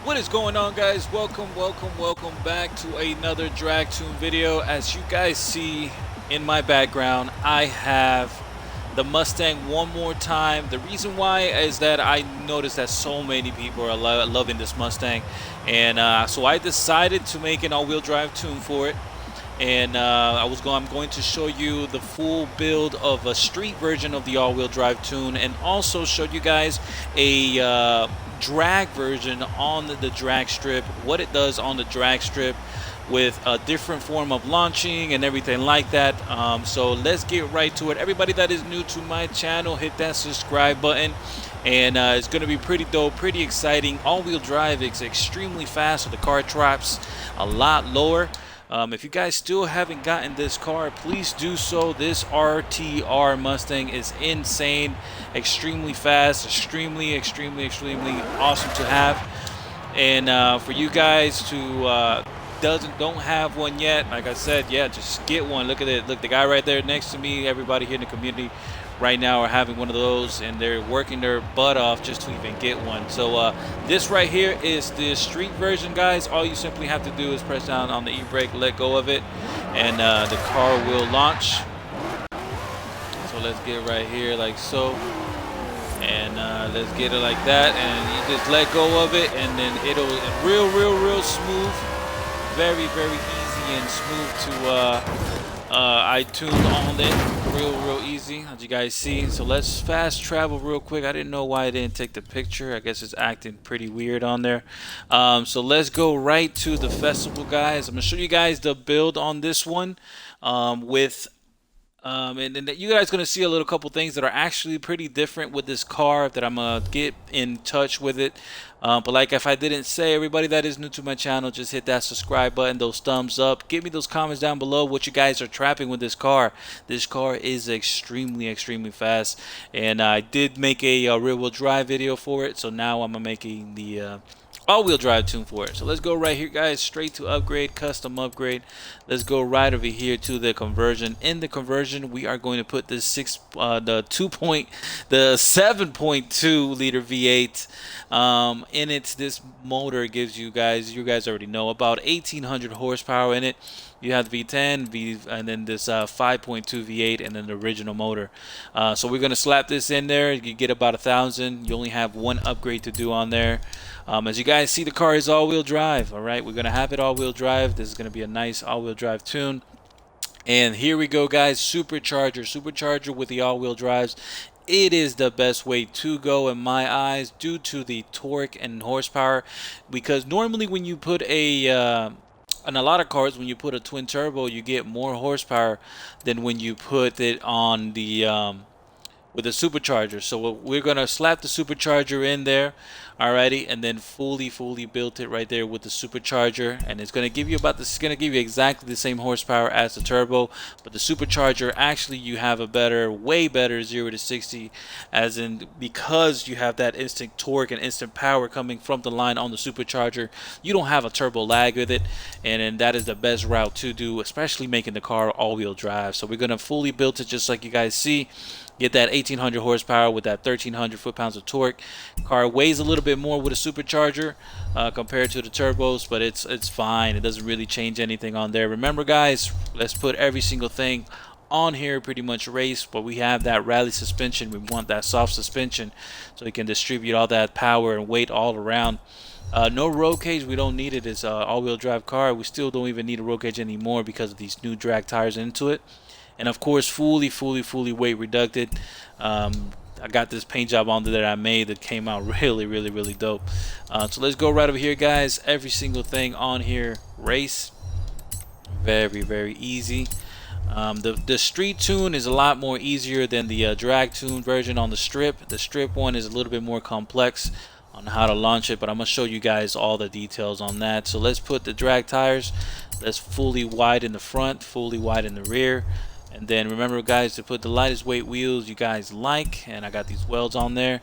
What is going on, guys? Welcome back to another drag tune video. As you guys see in my background, I have the Mustang one more time. The reason why is that I noticed that so many people are loving this Mustang, and so I decided to make an all-wheel drive tune for it. And I'm going to show you the full build of a street version of the all-wheel drive tune, and also show you guys a drag version on the drag strip, what it does on the drag strip with a different form of launching and everything like that. So let's get right to it. Everybody that is new to my channel, hit that subscribe button, and it's going to be pretty dope, pretty exciting. All-wheel drive is extremely fast, so the car drops a lot lower. If you guys still haven't gotten this car, please do so. This RTR Mustang is insane, extremely fast, extremely awesome to have. And for you guys who don't have one yet, like I said, yeah, just get one. Look at it. Look, the guy right there next to me, everybody here in the community right now are having one of those, and they're working their butt off just to even get one. So this right here is the street version, guys. All you simply have to do is press down on the e-brake, let go of it, and the car will launch. So let's get right here like so, and let's get it like that, and you just let go of it, and then it'll real smooth, very easy and smooth to I tuned on it real easy, as you guys see. So let's fast travel real quick. I didn't know why I didn't take the picture. I guess it's acting pretty weird on there. So let's go right to the festival, guys. I'm gonna show you guys the build on this one and you guys gonna see a little couple things that are actually pretty different with this car that I'm gonna get in touch with it. But like if I didn't say, everybody that is new to my channel, just hit that subscribe button, those thumbs up, give me those comments down below what you guys are trapping with this car. This car is extremely fast, and I did make a rear-wheel drive video for it, so now I'm making the all-wheel drive tune for it. So let's go right here, guys, straight to upgrade, custom upgrade. Let's go right over here to the conversion. In the conversion, we are going to put this the 7.2 liter V8 in it. This motor gives you guys already know, about 1800 horsepower in it. You have the V10, and then this 5.2 V8, and then the original motor. So we're gonna slap this in there. You get about 1,000. You only have one upgrade to do on there. As you guys see, the car is all-wheel drive. All right, we're gonna have it all-wheel drive. This is gonna be a nice all-wheel drive tune. And here we go, guys. Supercharger with the all-wheel drives. It is the best way to go in my eyes, due to the torque and horsepower. Because normally when you put in a lot of cars, when you put a twin turbo, you get more horsepower than when you put it on the with a supercharger. So we're gonna slap the supercharger in there, alrighty, and then fully built it right there with the supercharger, and it's gonna give you exactly the same horsepower as the turbo. But the supercharger, actually, you have a way better 0 to 60, as in, because you have that instant torque and instant power coming from the line on the supercharger, you don't have a turbo lag with it, and that is the best route to do, especially making the car all-wheel drive. So we're gonna fully build it just like you guys see. Get that 1800 horsepower with that 1300 foot-pounds of torque. Car weighs a little bit more with a supercharger compared to the turbos, but it's fine. It doesn't really change anything on there. Remember, guys, let's put every single thing on here pretty much race, but we have that rally suspension. We want that soft suspension so it can distribute all that power and weight all around. No roll cage, we don't need it. It's an all-wheel drive car. We still don't even need a roll cage anymore because of these new drag tires into it. And of course, fully weight reducted. I got this paint job on there that I made that came out really dope. So let's go right over here, guys. Every single thing on here race, very easy. The street tune is a lot more easier than the drag tune version on the strip. The strip one is a little bit more complex on how to launch it, but I'm gonna show you guys all the details on that. So let's put the drag tires. Let's fully wide in the front, fully wide in the rear. And then remember guys to put the lightest weight wheels you guys like, and I got these welds on there.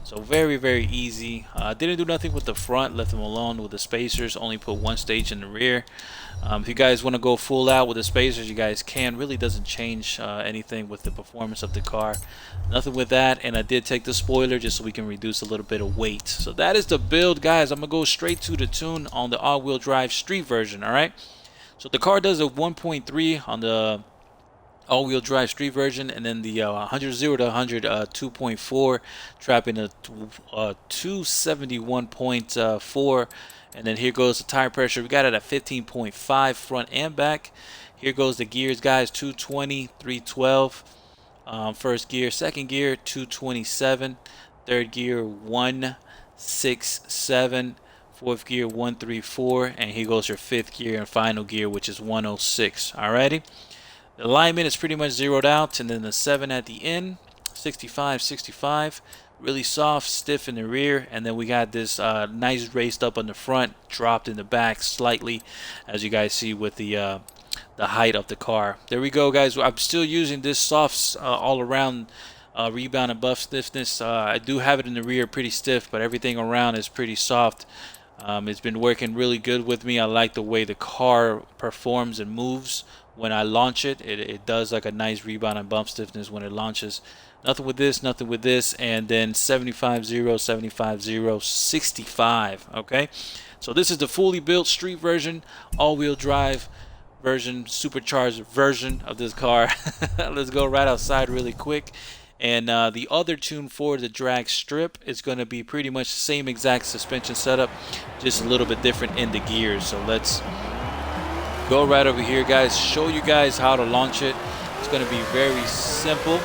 So very easy. Didn't do nothing with the front, left them alone with the spacers, only put one stage in the rear. If you guys want to go full out with the spacers, you guys can. Really doesn't change anything with the performance of the car. Nothing with that. And I did take the spoiler just so we can reduce a little bit of weight. So that is the build, guys. I'm going to go straight to the tune on the all-wheel drive street version, alright? So the car does a 1.3 on the all-wheel drive street version, and then the 100 0 to 100 2.4, trapping a 271.4. And then here goes the tire pressure. We got it at 15.5 front and back. Here goes the gears, guys. 220, 312. First gear, second gear, 227. Third gear, 167. Fourth gear, 134. And here goes your fifth gear and final gear, which is 106. Alrighty. The alignment is pretty much zeroed out, and then the 7 at the end, 65, 65. Really soft, stiff in the rear, and then we got this nice raised up on the front, dropped in the back slightly, as you guys see with the height of the car. There we go, guys. I'm still using this soft all around rebound and buff stiffness. I do have it in the rear pretty stiff, but everything around is pretty soft. It's been working really good with me. I like the way the car performs and moves when I launch it. It does like a nice rebound and bump stiffness when it launches. Nothing with this, nothing with this, and then 75 0, 75 0, 65. Okay, so this is the fully built street version, all-wheel drive version, supercharged version of this car. Let's go right outside really quick. And the other tune for the drag strip is going to be pretty much the same exact suspension setup, just a little bit different in the gears. So let's go right over here, guys, show you guys how to launch it. It's going to be very simple.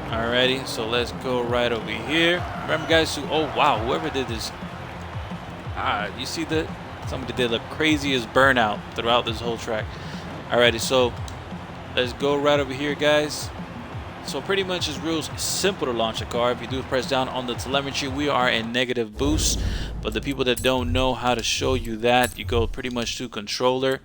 Alrighty, so let's go right over here. Remember, guys, oh wow, whoever did this, you see that somebody did the craziest burnout throughout this whole track. Alrighty, so let's go right over here, guys. So pretty much it's real simple to launch a car. If you do press down on the telemetry, we are in negative boost. But the people that don't know how to show you that, you go pretty much to controller,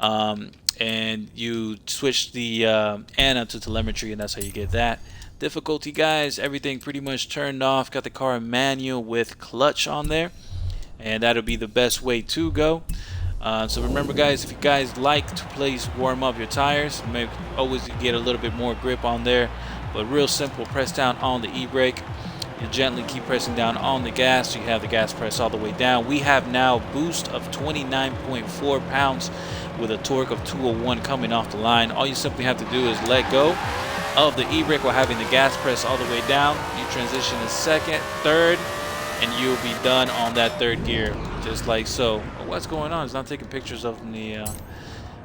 and you switch the ANA to telemetry, and that's how you get that. Difficulty, guys, everything pretty much turned off. Got the car manual with clutch on there, and that'll be the best way to go. So remember, guys, if you guys like to please warm up your tires, maybe always get a little bit more grip on there. But real simple, press down on the e-brake. You gently keep pressing down on the gas, so you have the gas press all the way down. We have now boost of 29.4 pounds with a torque of 201 coming off the line. All you simply have to do is let go of the e-brake while having the gas press all the way down. You transition to second, third, and you'll be done on that third gear, just like so. What's going on? It's not taking pictures of the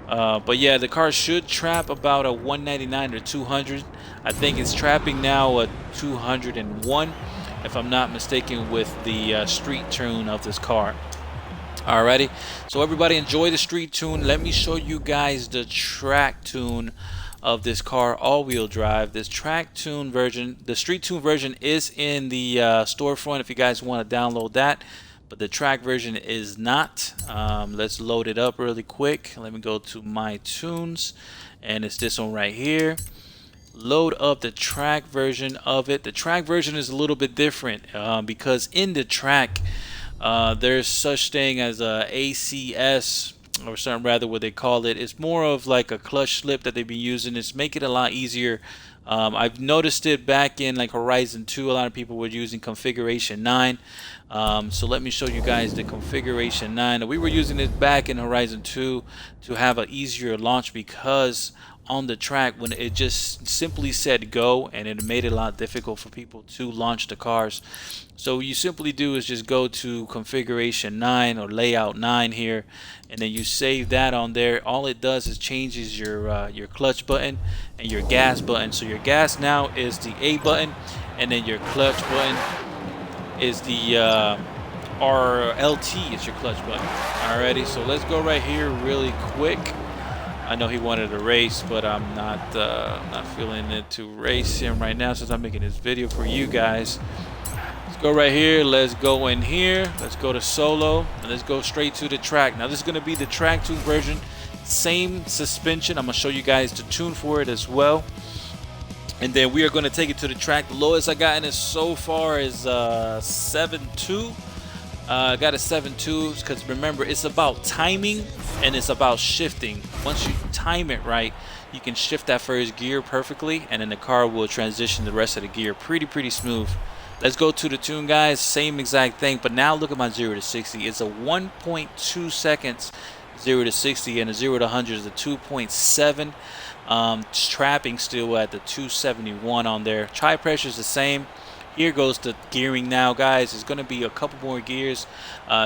but yeah, the car should trap about a 199 or 200. I think it's trapping now a 201, if I'm not mistaken, with the street tune of this car. Alrighty, so everybody enjoy the street tune. Let me show you guys the track tune of this car, all-wheel drive. This track tune version, the street tune version, is in the storefront if you guys want to download that, but the track version is not. Let's load it up really quick. Let me go to my tunes, and it's this one right here. Load up the track version of it. The track version is a little bit different because in the track there's such thing as a ACS, or something rather what they call it. It's more of like a clutch slip that they've been using. It's making it a lot easier. I've noticed it back in like Horizon 2. A lot of people were using configuration 9. So let me show you guys the configuration 9. We were using it back in Horizon 2 to have an easier launch, because on the track, when it just simply said go, and it made it a lot difficult for people to launch the cars. So what you simply do is just go to configuration 9 or layout 9 here, and then you save that on there. All it does is changes your clutch button and your gas button. So your gas now is the A button, and then your clutch button is the RLT is your clutch button. Alrighty, so let's go right here really quick. I know he wanted a race, but I'm not feeling it to race him right now since I'm making this video for you guys. Let's go right here. Let's go in here. Let's go to solo, and let's go straight to the track. Now this is going to be the track 2 version. Same suspension. I'm gonna show you guys the tune for it as well, and then we are going to take it to the track. The lowest I gotten it so far is 7.2. I got a 7.2 because remember, it's about timing and it's about shifting. Once you time it right, you can shift that first gear perfectly, and then the car will transition the rest of the gear pretty smooth. Let's go to the tune, guys. Same exact thing, but now look at my 0 to 60. It's a 1.2 seconds 0 to 60, and a 0 to 100 is a 2.7. Trapping still at the 271 on there. Tire pressure is the same. Here goes the gearing now, guys. It's going to be a couple more gears.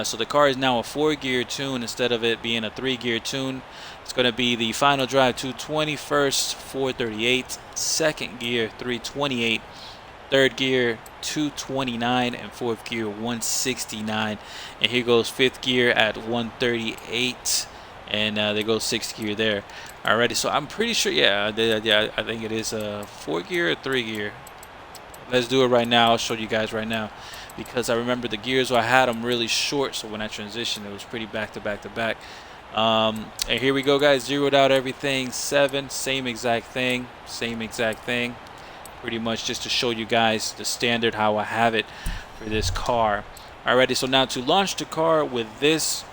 So the car is now a 4-gear tune instead of it being a 3-gear tune. It's going to be the final drive 220, first 438, second gear 328, third gear 229, and fourth gear 169. And here goes fifth gear at 138, and there goes sixth gear there. Alrighty, so I'm pretty sure, yeah, I think it is a 4-gear or 3-gear. Let's do it right now. I'll show you guys right now, because I remember the gears, I had them really short, so when I transitioned it was pretty back to back. And here we go, guys. Zeroed out everything. 7, same exact thing, pretty much just to show you guys the standard how I have it for this car. Alrighty, so now to launch the car with this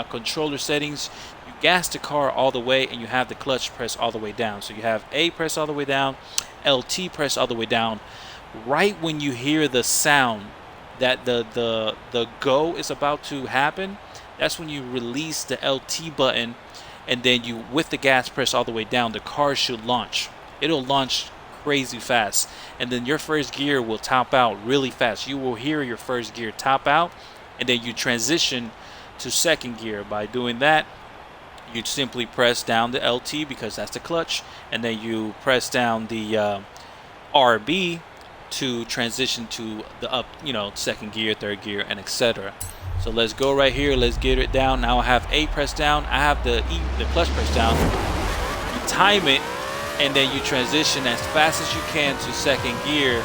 controller settings, you gas the car all the way and you have the clutch press all the way down. So you have A press all the way down, LT press all the way down. Right when you hear the sound that the go is about to happen, that's when you release the LT button, and then you, with the gas press all the way down, the car should launch. It'll launch crazy fast, and then your first gear will top out really fast. You will hear your first gear top out, and then you transition to second gear. By doing that, you simply press down the LT because that's the clutch, and then you press down the RB to transition to the up, second gear, third gear, and etc. So let's go right here. Let's get it down. Now I have A pressed down. I have the clutch pressed down. You time it, and then you transition as fast as you can to second gear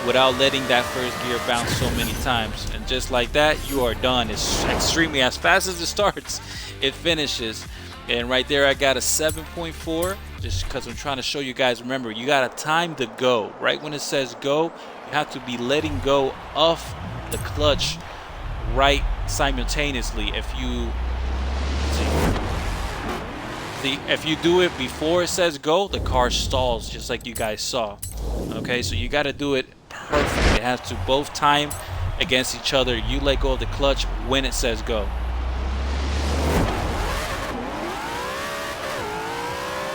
without letting that first gear bounce so many times. And just like that, you are done. It's extremely, as fast as it starts, it finishes. And right there, I got a 7.4, just because I'm trying to show you guys. Remember, you got to time the go. Right when it says go, you have to be letting go of the clutch right simultaneously. If you do it before it says go, the car stalls, just like you guys saw. Okay, so you got to do it perfect. It has to both time against each other. You let go of the clutch when it says go.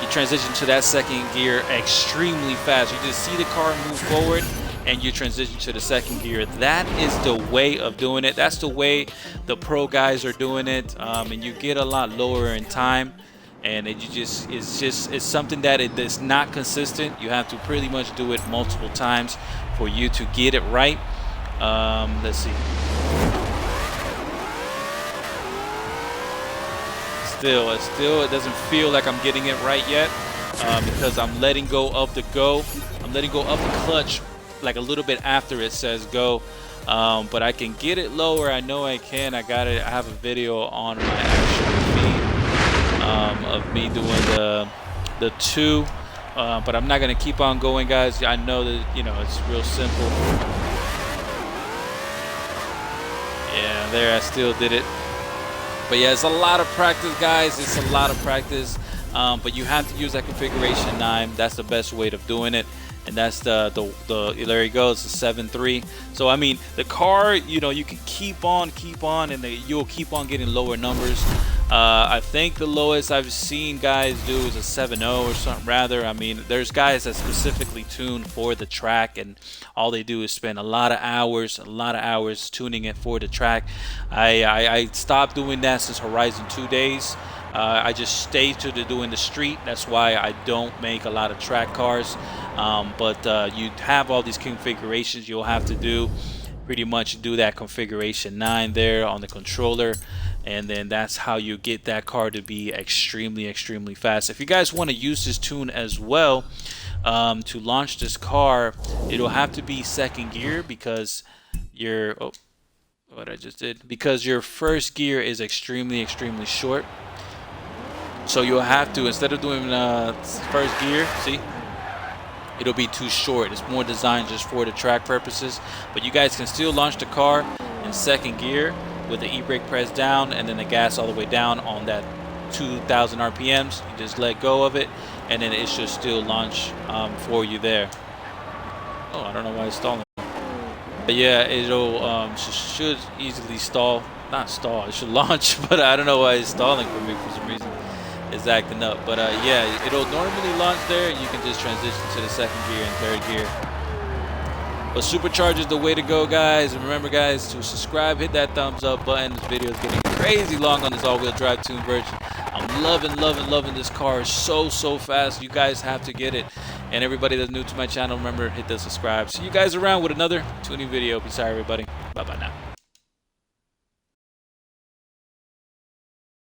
You transition to that second gear extremely fast. You just see the car move forward and you transition to the second gear. That is the way of doing it. That's the way the pro guys are doing it, and you get a lot lower in time. And it's something that is not consistent. You have to pretty much do it multiple times for you to get it right. Let's see. Still, it doesn't feel like I'm getting it right yet, because I'm letting go of the go. I'm letting go of the clutch like a little bit after it says go. But I can get it lower. I know I can. I got it. I have a video on my actual feed of me doing the 2. But I'm not gonna keep on going, guys. I know that it's real simple. Yeah, there I still did it. But yeah, it's a lot of practice, guys. It's a lot of practice. But you have to use that configuration 9. That's the best way of doing it. And that's the there you go. It's a 7.3. So I mean, the car, you can keep on, and you'll keep on getting lower numbers. I think the lowest I've seen guys do is a 7.0 or something rather. I mean, there's guys that specifically tune for the track, and all they do is spend a lot of hours tuning it for the track. I stopped doing that since Horizon 2 days. I just stay to doing the street. That's why I don't make a lot of track cars. But you have all these configurations you'll have to do. Pretty much do that configuration 9 there on the controller, and then that's how you get that car to be extremely fast. If you guys want to use this tune as well to launch this car, it'll have to be second gear because your because your first gear is extremely short. So you'll have to, instead of doing first gear, see, it'll be too short. It's more designed just for the track purposes. But you guys can still launch the car in second gear with the e-brake pressed down and then the gas all the way down on that 2,000 RPMs. You just let go of it, and then it should still launch for you there. Oh, I don't know why it's stalling. But yeah, it'll should easily stall. Not stall, it should launch, but I don't know why it's stalling for me for some reason. It's acting up. But yeah, it'll normally launch there. You can just transition to the second gear and third gear. But supercharge is the way to go, guys. And remember, guys, to subscribe, hit that thumbs up button. This video is getting crazy long on this all-wheel drive tune version. I'm loving this car. It's so fast. You guys have to get it. And everybody that's new to my channel, remember, hit the subscribe. See you guys around with another tuning video. Peace out, everybody. Bye-bye now.